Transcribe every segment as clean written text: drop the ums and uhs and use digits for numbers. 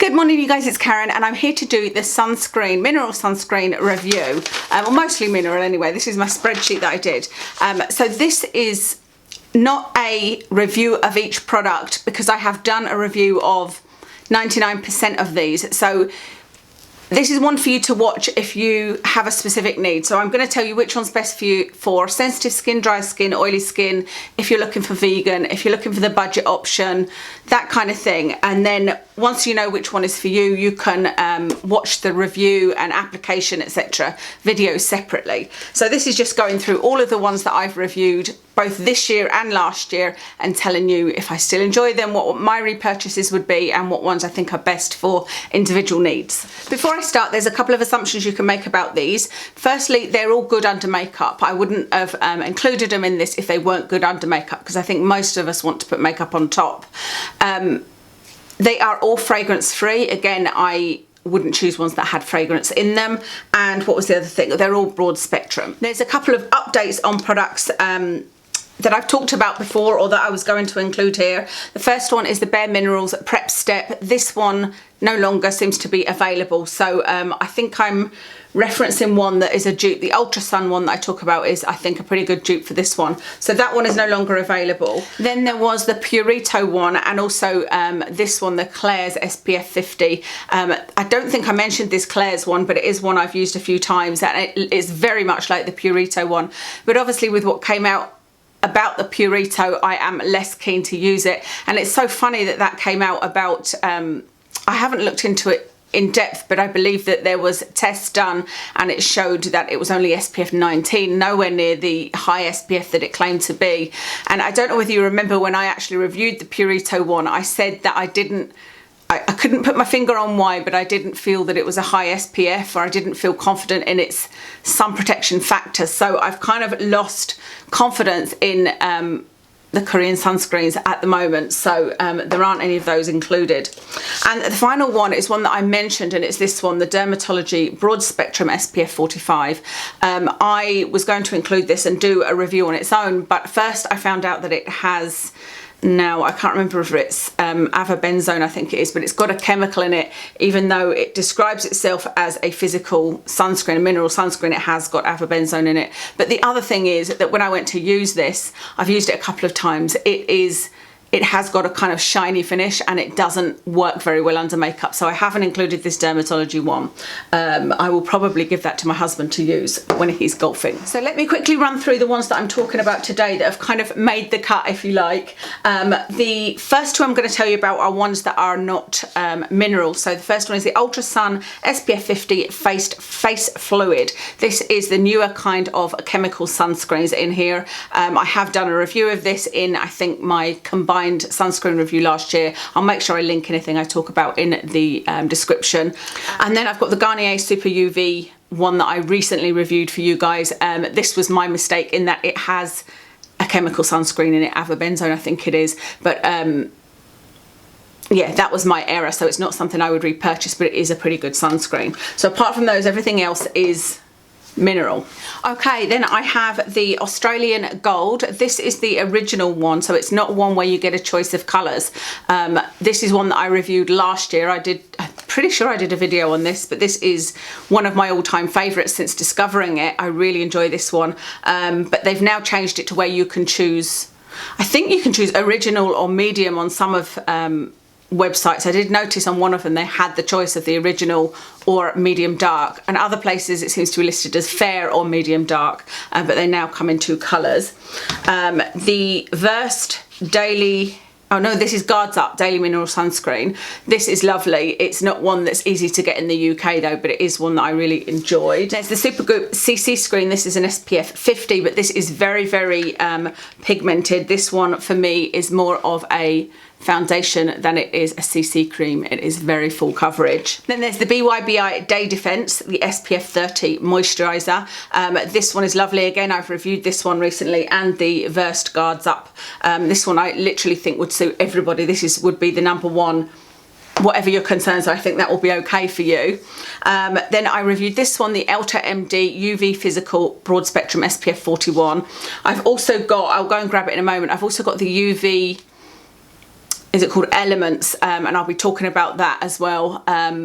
Good morning you guys, it's Karen and I'm here to do the sunscreen, mineral sunscreen review, well mostly mineral anyway. This is my spreadsheet that I did. So this is not a review of each product because I have done a review of 99% of these. So this is one for you to watch if you have a specific need. So I'm going to tell you which one's best for you for sensitive skin, dry skin, oily skin, if you're looking for vegan, if you're looking for the budget option, that kind of thing. And then once you know which one is for you, you can watch the review and application, etc. videos separately. So this is just going through all of the ones that I've reviewed both this year and last year and telling you if I still enjoy them, what my repurchases would be and what ones I think are best for individual needs. Before I start, there's a couple of assumptions you can make about these. Firstly, they're all good under makeup. I wouldn't have included them in this if they weren't good under makeup because I think most of us want to put makeup on top. They are all fragrance free. Again, I wouldn't choose ones that had fragrance in them. And what was the other thing? They're all broad spectrum. There's a couple of updates on products that I've talked about before or that I was going to include here. The first one is the Bare Minerals Prep Step. This one no longer seems to be available. So I think I'm referencing one that is a dupe. The Ultrasun one that I talk about is, I think, a pretty good dupe for this one. So that one is no longer available. Then there was the Purito one and also this one, the Claire's SPF 50. I don't think I mentioned this Claire's one, but it is one I've used a few times and it is very much like the Purito one. But obviously with what came out about the Purito, I am less keen to use it. And it's so funny that that came out about, I haven't looked into it in depth, but I believe that there was tests done and it showed that it was only SPF 19, nowhere near the high SPF that it claimed to be. And I don't know whether you remember when I actually reviewed the Purito one, I said that I couldn't put my finger on why, but I didn't feel that it was a high SPF or I didn't feel confident in its sun protection factor. So I've kind of lost confidence in the Korean sunscreens at the moment. So there aren't any of those included. And the final one is one that I mentioned and it's this one, the Dermatology Broad Spectrum SPF 45. I was going to include this and do a review on its own, but first I found out that it has, now I can't remember if it's avobenzone, I think it is, but it's got a chemical in it. Even though it describes itself as a physical sunscreen, a mineral sunscreen, it has got avobenzone in it. But the other thing is that when I went to use this, I've used it a couple of times, it has got a kind of shiny finish and it doesn't work very well under makeup. So I haven't included this Dermatology one. I will probably give that to my husband to use when he's golfing. So let me quickly run through the ones that I'm talking about today that have kind of made the cut, if you like. The first two I'm going to tell you about are ones that are not mineral. So the first one is the Ultrasun SPF 50 Face Fluid. This is the newer kind of chemical sunscreens in here. I have done a review of this in, I think, my combined sunscreen review last year. I'll make sure I link anything I talk about in the description. And then I've got the Garnier Super UV one that I recently reviewed for you guys. This was my mistake in that it has a chemical sunscreen in it, avobenzone I think it is, but yeah, that was my error. So it's not something I would repurchase, but it is a pretty good sunscreen. So apart from those, everything else is mineral. Okay, then I have the Australian Gold. This is the original one, so it's not one where you get a choice of colours. This is one that I reviewed last year. I'm pretty sure I did a video on this, but this is one of my all-time favourites since discovering it. I really enjoy this one, but they've now changed it to where you can choose, I think you can choose original or medium on some of websites. I did notice on one of them they had the choice of the original or medium dark, and other places it seems to be listed as fair or medium dark, but they now come in two colours. The Versed Daily, oh no, this is Guards Up Daily Mineral Sunscreen. This is lovely. It's not one that's easy to get in the UK though, but it is one that I really enjoyed. There's the Supergoop CC Cream. This is an SPF 50, but this is very, very pigmented. This one for me is more of a foundation than it is a CC cream. It is very full coverage. Then there's the BYBI Day Defense, the SPF 30 moisturizer. This one is lovely. Again, I've reviewed this one recently, and the Versed Guards Up. This one I literally think would suit everybody. This would be the number one. Whatever your concerns are, I think that will be okay for you. Then I reviewed this one, the Elta MD UV Physical Broad Spectrum SPF 41. I've also got, I'll go and grab it in a moment, I've also got the UV is it called Elements, and I'll be talking about that as well,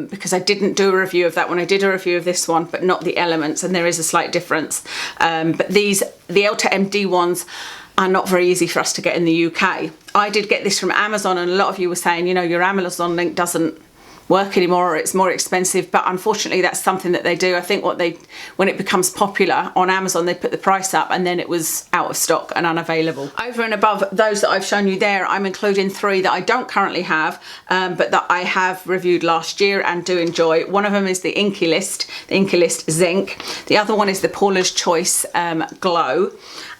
because I didn't do a review of that one. I did a review of this one, but not the Elements, and there is a slight difference. But the Elta MD ones are not very easy for us to get in the UK. I did get this from Amazon, and a lot of you were saying, you know, your Amazon link doesn't work anymore, or it's more expensive, but unfortunately that's something that they do. I think when it becomes popular on Amazon, they put the price up, and then it was out of stock and unavailable. Over and above those that I've shown you there, I'm including 3 that I don't currently have, but that I have reviewed last year and do enjoy. One of them is the Inkey List Zinc. The other one is the Paulas Choice Glow.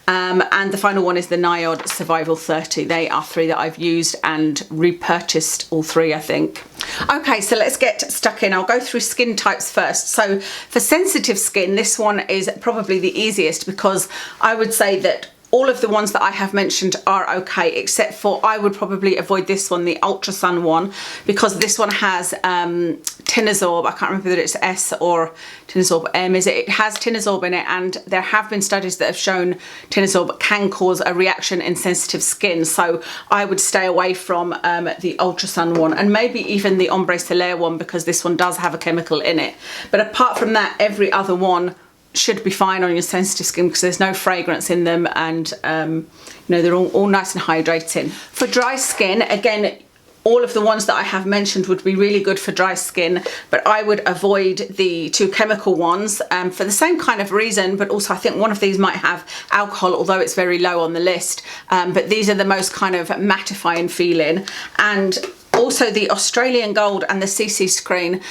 And the final one is the Niod Survival 30. They are 3 that I've used and repurchased all 3, I think. Okay, so let's get stuck in. I'll go through skin types first. So for sensitive skin, this one is probably the easiest, because I would say that all of the ones that I have mentioned are okay, except for I would probably avoid this one, the Ultrasun one, because this one has Tinazorb. I can't remember whether it's S or Tinazorb M, is it? It has Tinazorb in it, and there have been studies that have shown Tinazorb can cause a reaction in sensitive skin. So I would stay away from the Ultrasun one, and maybe even the Ombre Solaire one, because this one does have a chemical in it. But apart from that, every other one should be fine on your sensitive skin, because there's no fragrance in them, and you know, they're all nice and hydrating. For dry skin, again, all of the ones that I have mentioned would be really good for dry skin, but I would avoid the 2 chemical ones for the same kind of reason, but also I think one of these might have alcohol, although it's very low on the list, but these are the most kind of mattifying feeling. And also the Australian Gold and the CC Screen,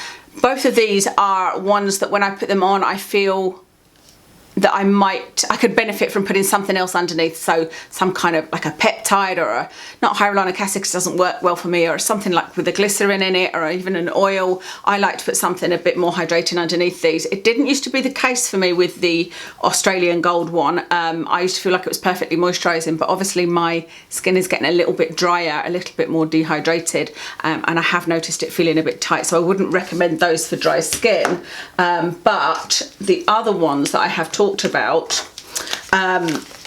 both of these are ones that when I put them on, I feel that I could benefit from putting something else underneath, so some kind of like a peptide, or not hyaluronic acid because it doesn't work well for me, or something like with a glycerin in it, or even an oil. I like to put something a bit more hydrating underneath these. It didn't used to be the case for me with the Australian Gold one. I used to feel like it was perfectly moisturising, but obviously my skin is getting a little bit drier, a little bit more dehydrated, and I have noticed it feeling a bit tight, so I wouldn't recommend those for dry skin. But the other ones that I have talked about,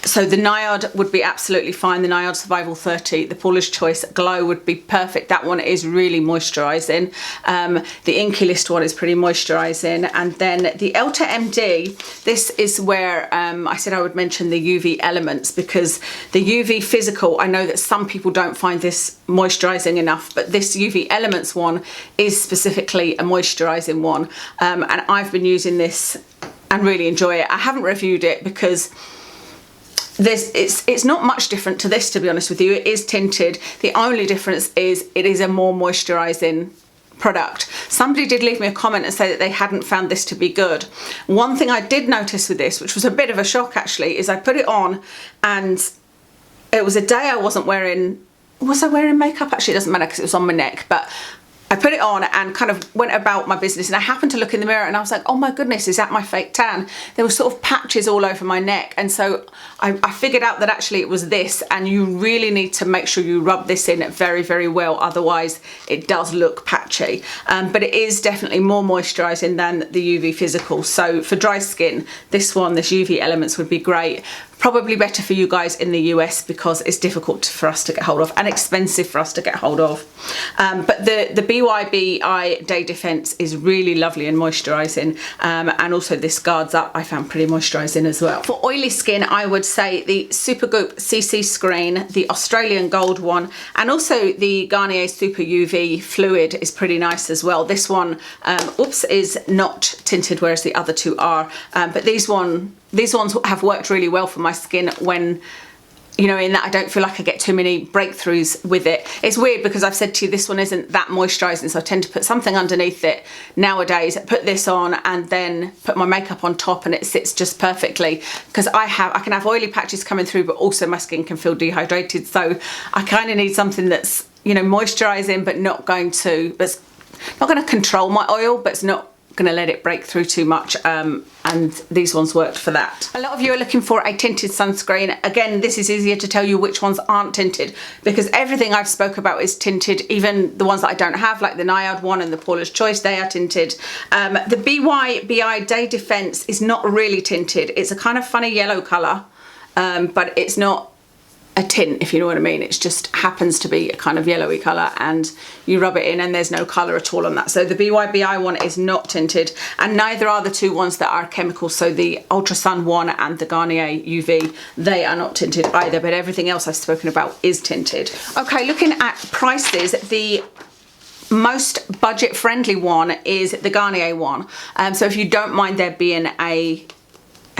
so the Niod would be absolutely fine, the Niod Survival 30, the Paulas Choice Glow would be perfect. That one is really moisturising. The Inkey List one is pretty moisturising, and then the Elta MD, this is where I said I would mention the UV Elements, because the UV Physical, I know that some people don't find this moisturising enough, but this UV Elements one is specifically a moisturising one, and I've been using this and really enjoy it. I haven't reviewed it because it's not much different to this, to be honest with you. It is tinted. The only difference is it is a more moisturising product. Somebody did leave me a comment and say that they hadn't found this to be good. One thing I did notice with this, which was a bit of a shock actually, is I put it on and it was a day I wasn't wearing, was I wearing makeup? Actually, it doesn't matter because it was on my neck, but I put it on and kind of went about my business, and I happened to look in the mirror and I was like, oh my goodness, is that my fake tan? There were sort of patches all over my neck, and so I figured out that actually it was this, and you really need to make sure you rub this in very, very well, otherwise it does look patchy. But it is definitely more moisturising than the UV Physical. So for dry skin, this UV Elements would be great. Probably better for you guys in the US because it's difficult for us to get hold of and expensive for us to get hold of. But the BYBI Day Defense is really lovely and moisturising, and also this Guards Up I found pretty moisturising as well. For oily skin, I would say the Supergoop CC Cream, the Australian Gold one, and also the Garnier Super UV Fluid is pretty nice as well. This one, is not tinted, whereas the other 2 are, but these ones have worked really well for my skin when, you know, in that I don't feel like I get too many breakthroughs with it. It's weird because I've said to you this one isn't that moisturising, so I tend to put something underneath it nowadays, put this on and then put my makeup on top, and it sits just perfectly, because I can have oily patches coming through, but also my skin can feel dehydrated, so I kind of need something that's, you know, moisturising but not going to control my oil, but it's not going to let it break through too much, and these ones worked for that. A lot of you are looking for a tinted sunscreen. Again, this is easier to tell you which ones aren't tinted, because everything I've spoke about is tinted, even the ones that I don't have, like the Niod one and the Paulas Choice, they are tinted. The BYBI Day Defense is not really tinted. It's a kind of funny yellow colour, but it's not a tint, if you know what I mean. It just happens to be a kind of yellowy colour, and you rub it in and there's no colour at all on that. So the BYBI one is not tinted, and neither are the two ones that are chemical. So the Ultrasun one and the Garnier UV, they are not tinted either, but everything else I've spoken about is tinted. Okay, looking at prices, the most budget friendly one is the Garnier one. So if you don't mind there being a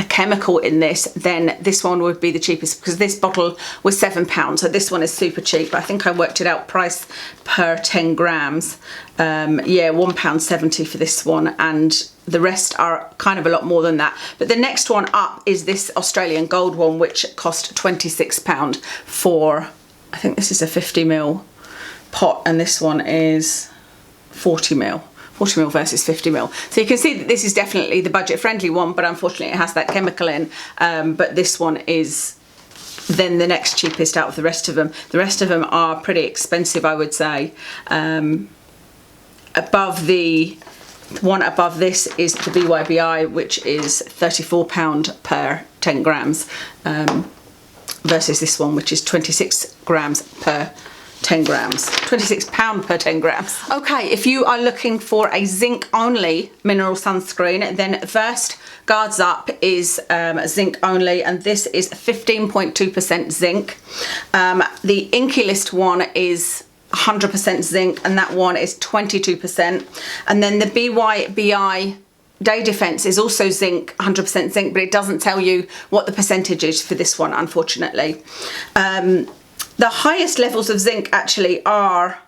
chemical in this, then this one would be the cheapest, because this bottle was £7, so this one is super cheap. I think I worked it out price per 10 grams. Yeah, £1.70 for this one, and the rest are kind of a lot more than that. But the next one up is this Australian Gold one, which cost £26 for, I think this is a 50ml pot, and this one is 40ml. 40ml versus 50ml. So you can see that this is definitely the budget friendly one, but unfortunately it has that chemical in. But this one is then the next cheapest out of the rest of them. The rest of them are pretty expensive, I would say. Above the one above this is the BYBI, which is £34 per 10 grams, versus this one, which is 26 grams per 10 grams, £26 per 10 grams. Okay, if you are looking for a zinc only mineral sunscreen, then first Guards Up is zinc only, and this is 15.2% zinc. The Inkey List one is 100% zinc, and that one is 22%. And then the BYBI Day Defense is also zinc, 100% zinc, but it doesn't tell you what the percentage is for this one, unfortunately. The highest levels of zinc actually are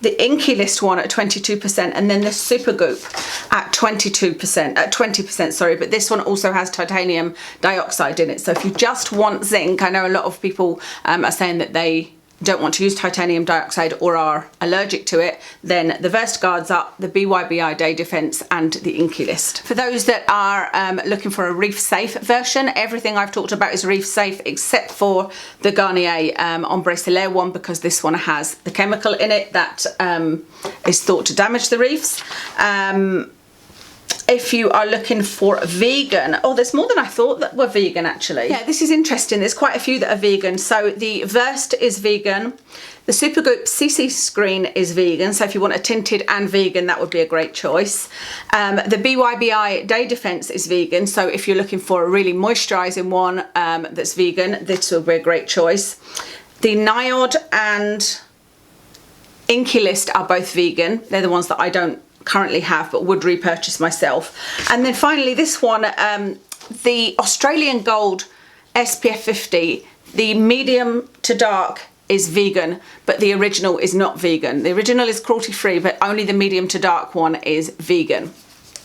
the Inkey List one at 22%, and then the Supergoop at 20%, sorry, but this one also has titanium dioxide in it. So if you just want zinc, I know a lot of people are saying that they don't want to use titanium dioxide or are allergic to it, then the Versed Guards Up, the BYBI Day Defense, and the Inkey List. For those that are looking for a reef safe version, everything I've talked about is reef safe except for the Garnier Ombre Solaire one, because this one has the chemical in it that is thought to damage the reefs. If you are looking for vegan, oh, there's more than I thought that were vegan actually. Yeah, this is interesting. There's quite a few that are vegan. So the Versed is vegan. The Supergoop CC Cream is vegan. So if you want a tinted and vegan, that would be a great choice. The BYBI Day Defense is vegan. So if you're looking for a really moisturizing one that's vegan, this will be a great choice. The Niod and Inkey List are both vegan. They're the ones that I don't currently have but would repurchase myself. And then finally this one, the Australian Gold SPF 50, the medium to dark is vegan, but the original is not vegan. The original is cruelty free, but only the medium to dark one is vegan.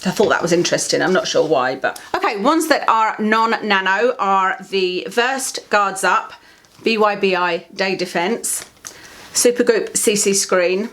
I thought that was interesting. I'm not sure why, but okay. Ones that are non-nano are the Versed Guards Up, BYBI Day Defense, Supergoop CC Cream,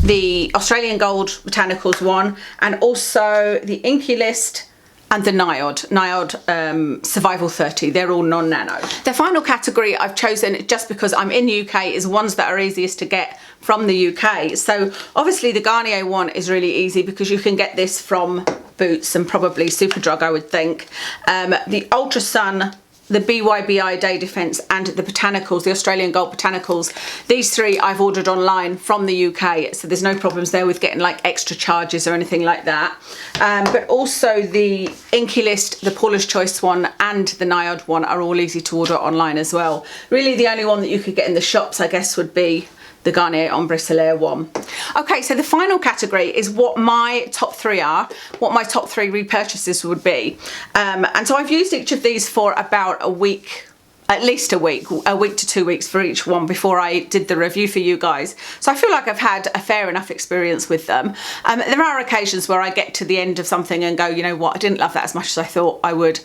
the Australian Gold Botanicals one, and also the Inkey List and the Niod Survival 30. They're all non-nano. The final category I've chosen, just because I'm in the UK, is ones that are easiest to get from the UK. So obviously the Garnier one is really easy because you can get this from Boots and probably Superdrug, I would think. The Ultrasun, the BYBI Day Defense, and the Botanicals, the Australian Gold Botanicals. These three I've ordered online from the UK, so there's no problems there with getting like extra charges or anything like that. But also the Inkey List, the Paulas Choice one, and the Niod one are all easy to order online as well. Really the only one that you could get in the shops, I guess, would be the Garnier Ombre Solaire one. Okay, so the final category is what my top three are, what my top three repurchases would be. And so I've used each of these for about a week, at least a week to 2 weeks for each one before I did the review for you guys. So I feel like I've had a fair enough experience with them. There are occasions where I get to the end of something and go, you know what, I didn't love that as much as I thought I would,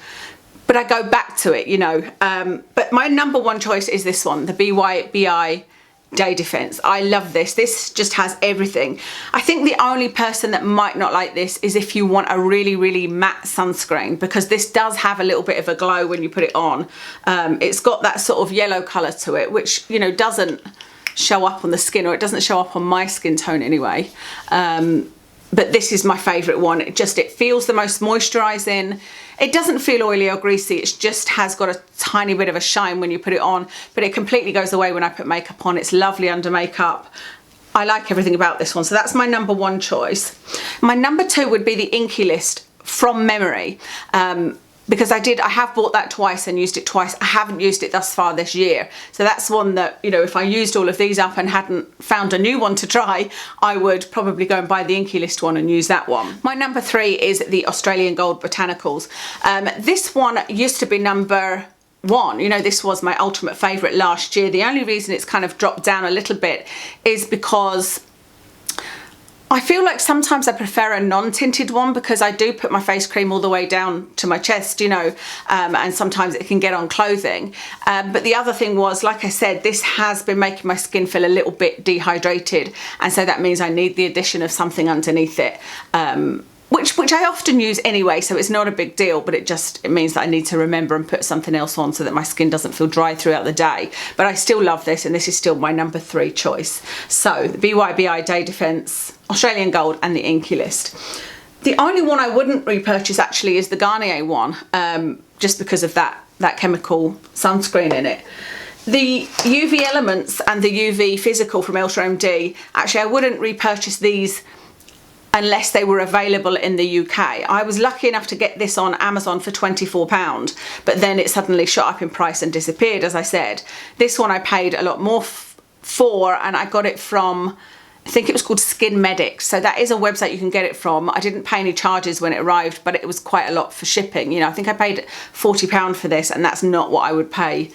but I go back to it, you know. But my number one choice is this one, the BYBI Day Defense. I love this. This just has everything. I think the only person that might not like this is if you want a really, really matte sunscreen, because this does have a little bit of a glow when you put it on. It's got that sort of yellow colour to it, which, you know, doesn't show up on the skin, or it doesn't show up on my skin tone anyway. but this is my favourite one. It feels the most moisturising. It doesn't feel oily or greasy. It just has got a tiny bit of a shine when you put it on, but it completely goes away when I put makeup on. It's lovely under makeup. I like everything about this one. So that's my number one choice. My number two would be the Inkey List from memory. Because I have bought that twice and used it twice. I haven't used it thus far this year. So that's one that, you know, if I used all of these up and hadn't found a new one to try, I would probably go and buy the Inkey List one and use that one. My number three is the Australian Gold Botanicals. This one used to be number one. You know, this was my ultimate favourite last year. The only reason it's kind of dropped down a little bit is because I feel like sometimes I prefer a non-tinted one, because I do put my face cream all the way down to my chest, you know, and sometimes it can get on clothing. But the other thing was, like I said, this has been making my skin feel a little bit dehydrated, and so that means I need the addition of something underneath it, which I often use anyway, so it's not a big deal, but it means that I need to remember and put something else on so that my skin doesn't feel dry throughout the day. But I still love this, and this is still my number three choice. So the BYBI Day Defense, Australian Gold, and the Inkey List. The only one I wouldn't repurchase actually is the Garnier one, just because of that chemical sunscreen in it. The UV Elements and the UV Physical from Elta MD, actually I wouldn't repurchase these unless they were available in the UK. I was lucky enough to get this on Amazon for £24, but then it suddenly shot up in price and disappeared, as I said. This one I paid a lot more for, and I got it from, I think it was called Skin Medic. So that is a website you can get it from. I didn't pay any charges when it arrived, but it was quite a lot for shipping. You know, I think I paid £40 for this, and that's not what I would pay.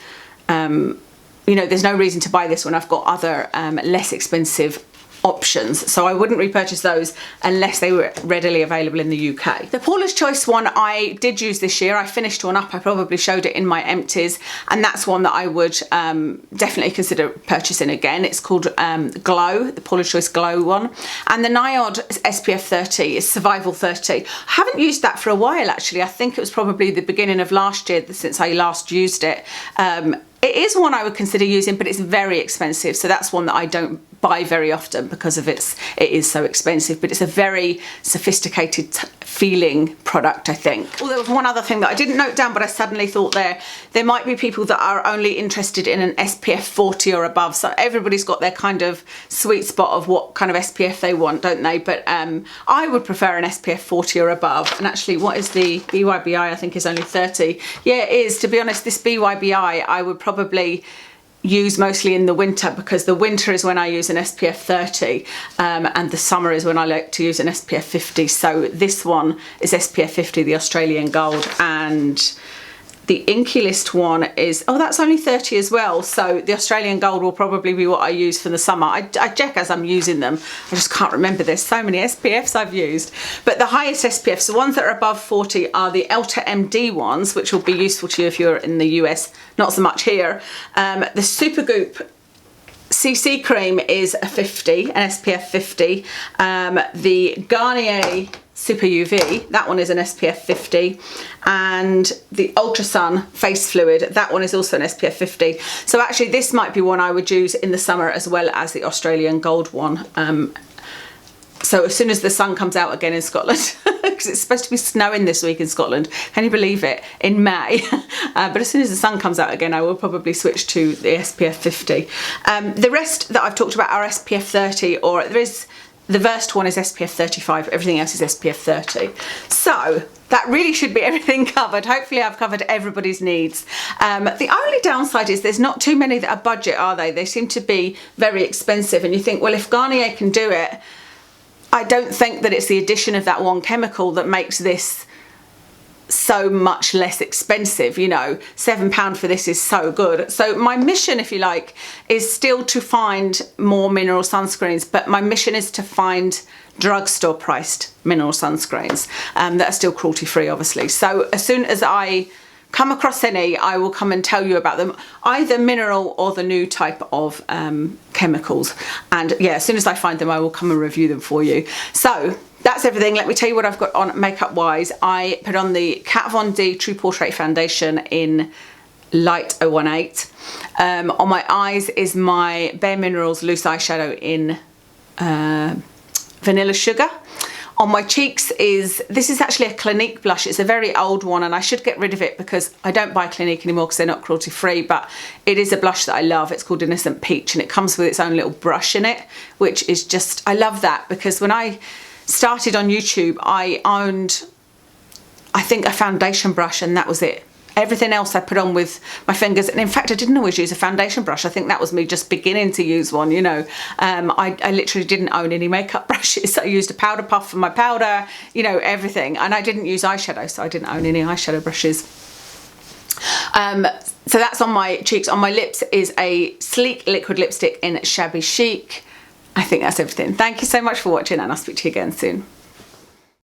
You know, there's no reason to buy this when I've got other less expensive options, so I wouldn't repurchase those unless they were readily available in the UK. The Paula's Choice one I did use this year. I finished one up. I probably showed it in my empties, and that's one that I would definitely consider purchasing again. It's called Glow, the Paula's Choice Glow one. And the Niod SPF 30 is Survival 30. I haven't used that for a while actually. I think it was probably the beginning of last year since I last used it. It is one I would consider using, but it's very expensive, so that's one that I don't buy very often because of it is so expensive. But it's a very sophisticated feeling product, I think. Oh, there was one other thing that I didn't note down, but I suddenly thought there might be people that are only interested in an SPF 40 or above. So everybody's got their kind of sweet spot of what kind of SPF they want, don't they? But I would prefer an SPF 40 or above. And actually, what is the BYBI? I think is only 30. Yeah, it is. To be honest, this BYBI I would probably use mostly in the winter, because the winter is when I use an SPF 30 and the summer is when I like to use an SPF 50. So this one is SPF 50, the Australian Gold, and the Inkey List one is, oh, that's only 30 as well. So the Australian Gold will probably be what I use for the summer. I check as I'm using them. I just can't remember. There's so many SPFs I've used. But the highest SPFs, the ones that are above 40, are the Elta MD ones, which will be useful to you if you're in the US, not so much here. The Supergoop CC Cream is a 50, an SPF 50. The Garnier Super UV, that one is an SPF 50, and the Ultrasun face fluid, that one is also an SPF 50. So actually this might be one I would use in the summer as well as the Australian Gold one. So as soon as the sun comes out again in Scotland, because it's supposed to be snowing this week in Scotland, can you believe it, in May? But as soon as the sun comes out again, I will probably switch to the SPF 50. The rest that I've talked about are SPF 30, or there is, the worst one is SPF 35, everything else is SPF 30. So that really should be everything covered. Hopefully I've covered everybody's needs. The only downside is there's not too many that are budget, are they? They seem to be very expensive, and you think, well, if Garnier can do it, I don't think that it's the addition of that one chemical that makes this so much less expensive. You know, £7 for this is so good. So my mission, if you like, is still to find more mineral sunscreens, but my mission is to find drugstore priced mineral sunscreens that are still cruelty free, obviously. So as soon as I come across any, I will come and tell you about them, either mineral or the new type of chemicals. And yeah, as soon as I find them, I will come and review them for you. So that's everything. Let me tell you what I've got on makeup wise. I put on the Kat Von D True Portrait Foundation in Light 018. On my eyes is my Bare Minerals Loose Eyeshadow in Vanilla Sugar. On my cheeks this is actually a Clinique blush. It's a very old one and I should get rid of it because I don't buy Clinique anymore because they're not cruelty free, but it is a blush that I love. It's called Innocent Peach and it comes with its own little brush in it, which is just, I love that because when I started on YouTube, I owned, I think, a foundation brush and that was it. Everything else I put on with my fingers, and in fact I didn't always use a foundation brush. I think that was me just beginning to use one, you know. I literally didn't own any makeup brushes. I used a powder puff for my powder, you know, everything, and I didn't use eyeshadow, so I didn't own any eyeshadow brushes. So that's on my cheeks. On my lips is a sleek liquid lipstick in Shabby Chic. I think that's everything. Thank you so much for watching and I'll speak to you again soon.